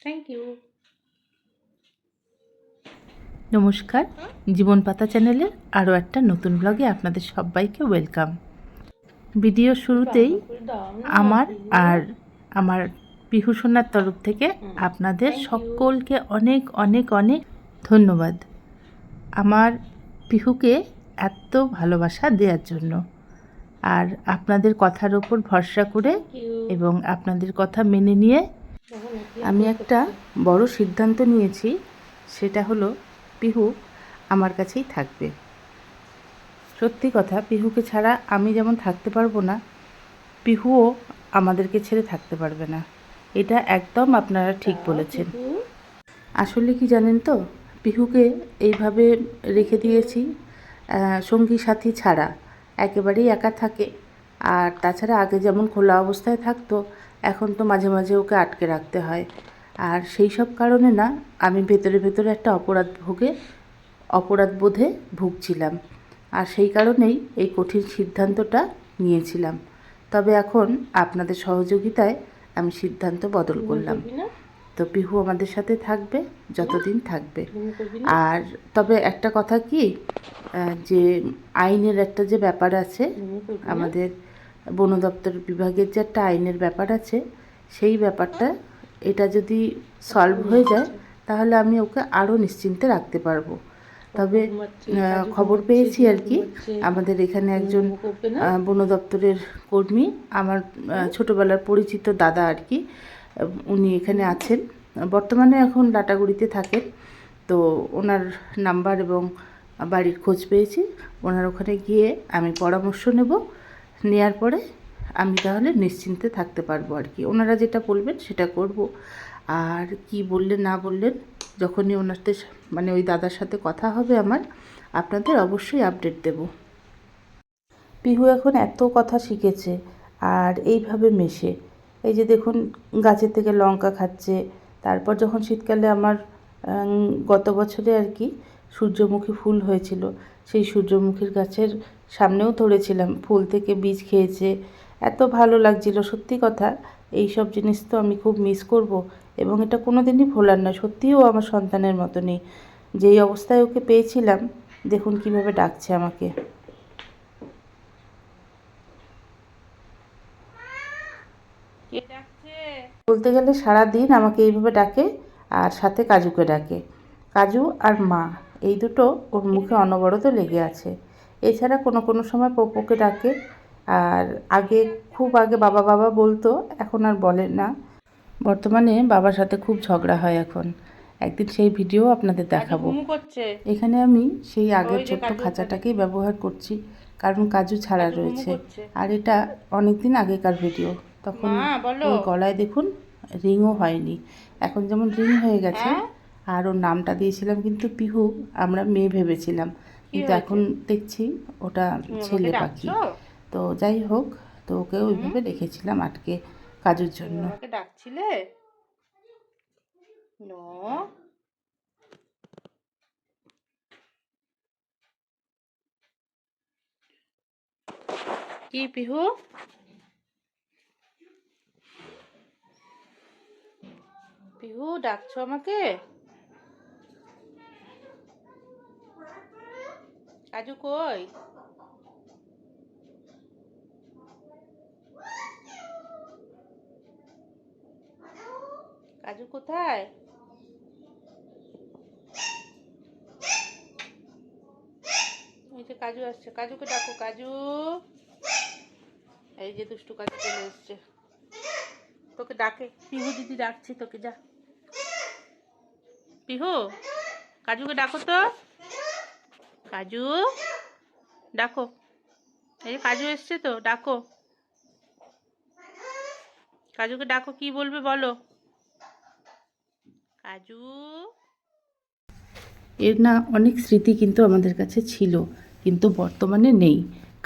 Thank you. নমস্কার, জীবন পাতা চ্যানেলের আরও একটা নতুন ব্লগে আপনাদের সবাইকে ওয়েলকাম। ভিডিও শুরুতেই আমার আর আমার পিহু সোনার তরফ থেকে আপনাদের সকলকে অনেক অনেক অনেক ধন্যবাদ আমার পিহুকে এত ভালোবাসা দেওয়ার জন্য। আর আপনাদের কথার ওপর ভরসা করে এবং আপনাদের কথা মেনে নিয়ে আমি একটা বড় সিদ্ধান্ত নিয়েছি, সেটা হলো পিহু আমার কাছেই থাকবে। সত্যি কথা, পিহুকে ছাড়া আমি যেমন থাকতে পারবো না, পিহুও আমাদেরকে ছেড়ে থাকতে পারবে না। এটা একদম আপনারা ঠিক বলেছেন। আসলে কি জানেন তো, পিহুকে এইভাবে রেখে দিয়েছি সঙ্গী সাথী ছাড়া, একেবারেই একা থাকে। আর তাছাড়া আগে যেমন খোলা অবস্থায় থাকতো, এখন তো মাঝে মাঝে ওকে আটকে রাখতে হয়। আর সেই সব কারণে না আমি ভেতরে ভেতরে একটা অপরাধ বোধে ভুগছিলাম। আর সেই কারণেই এই কঠিন সিদ্ধান্তটা নিয়েছিলাম। তবে এখন আপনাদের সহযোগিতায় আমি সিদ্ধান্ত বদল করলাম। তো পিহু আমাদের সাথে থাকবে যতদিন থাকবে। আর তবে একটা কথা কি, যে আইনের একটা যে ব্যাপার আছে, আমাদের বন দপ্তর বিভাগের যে একটা আইনের ব্যাপার আছে, সেই ব্যাপারটা এটা যদি সলভ হয়ে যায় তাহলে আমি ওকে আরও নিশ্চিন্তে রাখতে পারবো। তবে খবর পেয়েছি আর কি, আমাদের এখানে একজন বন দপ্তরের কর্মী, আমার ছোটোবেলার পরিচিত দাদা আর কি, উনি এখানে আছেন বর্তমানে, এখন লাটাগুড়িতে থাকেন। তো ওনার নাম্বার এবং বাড়ির খোঁজ পেয়েছি। ওনার ওখানে গিয়ে আমি পরামর্শ নেওয়ার পরে আমি তাহলে নিশ্চিন্তে থাকতে পারবো আর কি। ওনারা যেটা বলবেন সেটা করব। আর কি বললেন না বললেন, যখনই ওনাদের মানে ওই দাদার সাথে কথা হবে আমার, আপনাদের অবশ্যই আপডেট দেব। পিহু এখন এত কথা শিখেছে আর এইভাবে মেশে, এই যে দেখুন গাছের থেকে লঙ্কা খাচ্ছে। তারপর যখন শীতকালে আমার গত বছরে আর কি সূর্যমুখী ফুল হয়েছিল, সেই সূর্যমুখীর গাছের সামনেও ধরেছিলাম, ফুল থেকে বীজ খেয়েছে। এত ভালো লাগছিল সত্যি কথা। এই সব জিনিস তো আমি খুব মিস করব এবং এটা কোনো দিনই ভোলার না। সত্যিও আমার সন্তানের মতনই, যেই অবস্থায় ওকে পেয়েছিলাম দেখুন কিভাবে ডাকছে আমাকে। বলতে গেলে সারা দিন আমাকে এইভাবে ডাকে, আর সাথে কাজুকে ডাকে। কাজু আর মা, এই দুটো ওর মুখে অনবরত লেগে আছে। এছাড়া কোনো কোনো সময় পপ্পুকে ডাকে। আর খুব আগে বাবা বাবা বলতো, এখন আর বলে না। বর্তমানে বাবার সাথে খুব ঝগড়া হয় এখন। একদিন সেই ভিডিও আপনাদের দেখাবো। এখানে আমি সেই আগের ছোট্ট খাঁচাটাকেই ব্যবহার করছি, কারণ কাজু ছাড়া রয়েছে। আর এটা অনেক দিন আগেকার ভিডিও, তখন ওর গলায় দেখুন রিংও হয়নি। এখন যেমন রিং হয়ে গেছে। আর ওর নামটা দিয়েছিলাম কিন্তু পিহু, আমরা মেয়ে ভেবেছিলাম, কিন্তু এখন দেখছি ওটা ছেলে পাখি। তো যাই হোক, তো ওকে ওইভাবে রেখেছিলাম আটকে কাজুর জন্য। আমাকে ডাকছিলে? নো, কি পিহু? পিহু ডাকছো আমাকে? কাজু কই? কাজু কোথায়? এই যে কাজু আসছে, কাজুকে ডাকো। কাজু, এই যে দুষ্টু কাজু চলে এসছে, তোকে ডাকে। পিহু দিদি ডাকছি তোকে, যা। পিহু, কাজুকে ডাকো তো। কাজু, ডাকো। এই যে কাজু এসছে তো, ডাকো। কাজুকে ডাকো, কি বলবে বলো। কাজু। এর না অনেক স্মৃতি কিন্তু আমাদের কাছে ছিল, কিন্তু বর্তমানে নেই।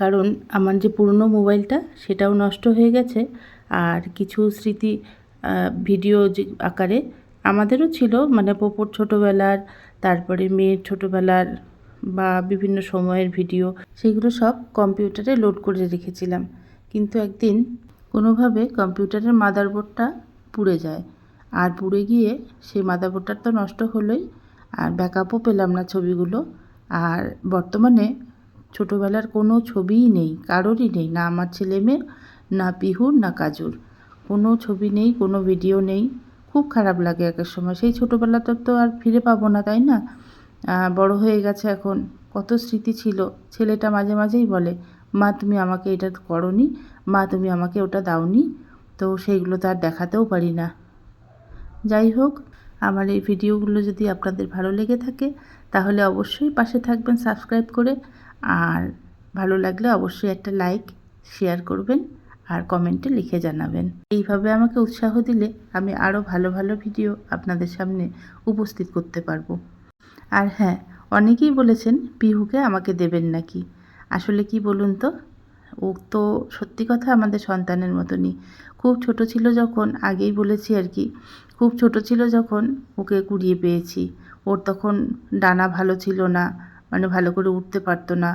কারণ আমার যে পুরনো মোবাইলটা সেটাও নষ্ট হয়ে গেছে। আর কিছু স্মৃতি ভিডিও যে আকারে আমাদেরও ছিল, মানে পপুর ছোটোবেলার, তারপরে মেয়ের ছোটোবেলার বা বিভিন্ন সময়ের ভিডিও, সেগুলো সব কম্পিউটারে লোড করে রেখেছিলাম। কিন্তু একদিন কোনোভাবে কম্পিউটারের মাদারবোর্ডটা পুড়ে যায়। আর পুড়ে গিয়ে সেই মাদারবোর্ডটা তো নষ্ট হলোই, আর ব্যাকআপও পেলাম না ছবিগুলো। আর বর্তমানে ছোটোবেলার কোনো ছবিই নেই, কারোরই নেই, না আমার ছেলে মেয়ের, না পিহুর, না কাজুর। কোনো ছবি নেই, কোনো ভিডিও নেই। খুব খারাপ লাগে একেক সময়। সেই ছোটোবেলাটা তো আর ফিরে পাবো না, তাই না? বড় হয়ে গেছে এখন, কত স্মৃতি ছিল। ছেলেটা মাঝে মাঝেই বলে, মা তুমি আমাকে এটা করোনি, মা তুমি আমাকে ওটা দাওনি। তো সেইগুলো তো আর দেখাতেও পারি না। যাই হোক, আমার এই ভিডিওগুলো যদি আপনাদের ভালো লেগে থাকে তাহলে অবশ্যই পাশে থাকবেন সাবস্ক্রাইব করে, আর ভালো লাগলে অবশ্যই একটা লাইক শেয়ার করবেন আর কমেন্টে লিখে জানাবেন। এইভাবে আমাকে উৎসাহ দিলে আমি আরও ভালো ভালো ভিডিও আপনাদের সামনে উপস্থিত করতে পারবো। আর হ্যাঁ, অনেকেই বলেছেন পিহুকে আমাকে দেবেন নাকি। আসলে কি বলুন তো, ও তো সত্যি কথা আমাদের সন্তানের মতনই। খুব ছোট ছিল যখন, আগেই বলেছি আর কি, খুব ছোট ছিল যখন ওকে কুড়িয়ে পেয়েছি। ওর তখন ডানা ভালো ছিল না, মানে ভালো করে উঠতে পারতো না,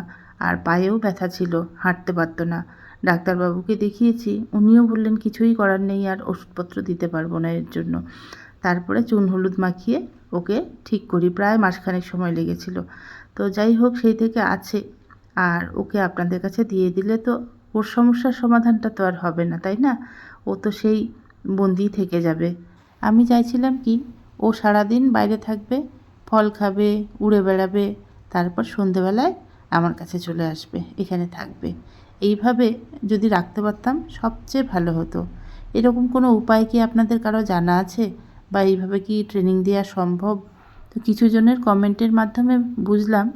আর পায়েও ব্যথা ছিল, হাঁটতে পারতো না। ডাক্তারবাবুকে দেখিয়েছি, উনিও বললেন কিছুই করার নেই, আর ওষুধপত্র দিতে পারবো না এর জন্য। তারপরে চুন হলুদ মাখিয়ে ওকে ঠিক করি, প্রায় মাসখানেক সময় লেগেছিল। তো যাই হোক, সেই থেকে আছে। আর ওকে আপনাদের কাছে দিয়ে দিলে তো ওর সমস্যার সমাধানটা তো আর হবে না, তাই না? ও তো সেই বন্দি থেকে যাবে। আমি চাইছিলাম কি, ও সারাদিন বাইরে থাকবে, ফল খাবে, উড়ে বেড়াবে, তারপর সন্ধেবেলায় আমার কাছে চলে আসবে, এখানে থাকবে। এইভাবে যদি রাখতে পারতাম সবচেয়ে ভালো হতো। এরকম কোনো উপায় কি আপনাদের কারো জানা আছে, বা এইভাবে কি ট্রেনিং দেওয়া সম্ভব? তো কিছু জনের কমেন্টের মাধ্যমে বুঝলাম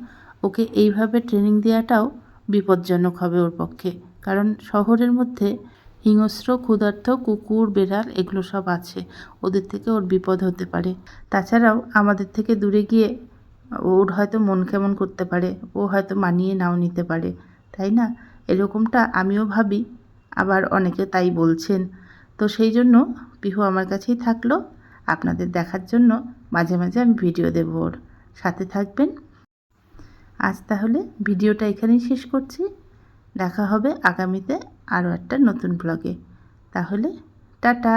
ওকে এইভাবে ট্রেনিং দেওয়াটাও বিপজ্জনক হবে ওর পক্ষে, কারণ শহরের মধ্যে হিংস্র ক্ষুধার্ত কুকুর, বেড়াল এগুলো সব আছে, ওদের থেকে ওর বিপদ হতে পারে। তাছাড়াও আমাদের থেকে দূরে গিয়ে ওর হয়তো মন কেমন করতে পারে, ও হয়তো মানিয়ে নাও নিতে পারে, তাই না? এরকমটা আমিও ভাবি, আবার অনেকে তাই বলছেন। তো সেই জন্য পিহু আমার কাছেই থাকলো, আপনাদের দেখার জন্য মাঝে মাঝে আমি ভিডিও দেব। ওর সাথে থাকবেন। আজ তাহলে ভিডিওটা এখানেই শেষ করছি। দেখা হবে আগামীতে আরও একটা নতুন ব্লগে। তাহলে টাটা।